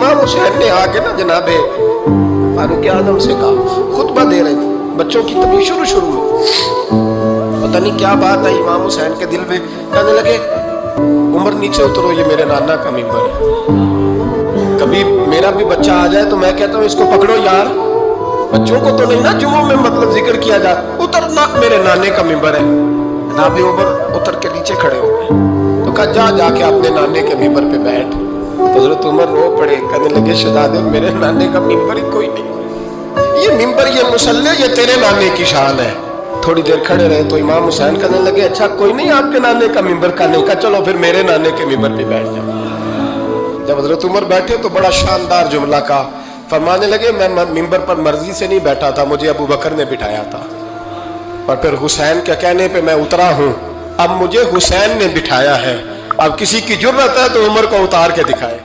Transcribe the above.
इमाम हुसैन ने आके ना जनाब फारूक आजम से कहा, खुतबा दे रहे थे बच्चों की तभी शुरू में, पता नहीं क्या बात है इमाम हुसैन के दिल में, कहने लगे उमर नीचे उतरो, ये मेरे नाना का मिंबर है, कभी मेरा भी बच्चा आ जाए तो मैं कहता हूँ इसको पकड़ो यार, बच्चों को तो नहीं ना जुम्मों में मतलब जिक्र किया जा, उतरना मेरे नाने का मिंबर है। जनाब उमर उतर के नीचे खड़े हो गए, तो कहा जा जाके अपने नाने के मिंबर पे बैठ। तो हजरत उमर रो पड़े, कहने लगे शहजादे मेरे नाने का मिंबर ही कोई नहीं, ये मिंबर ये मुसल्ले ये तेरे नाने की शान है। थोड़ी देर खड़े रहे तो इमाम हुसैन कहने लगे अच्छा कोई नहीं आपके नाने का मिंबर का नहीं, का चलो फिर मेरे नाने के मिंबर पे बैठ जाओ। जब हजरत उमर बैठे तो बड़ा शानदार जुमला का फरमाने लगे, मैं मिंबर पर मर्जी से नहीं बैठा था, मुझे अबू बकर ने बिठाया था, और फिर हुसैन के कहने पे मैं उतरा हूँ, अब मुझे हुसैन ने बिठाया है, अब किसी की जुर्रत है तो उमर को उतार के दिखाए।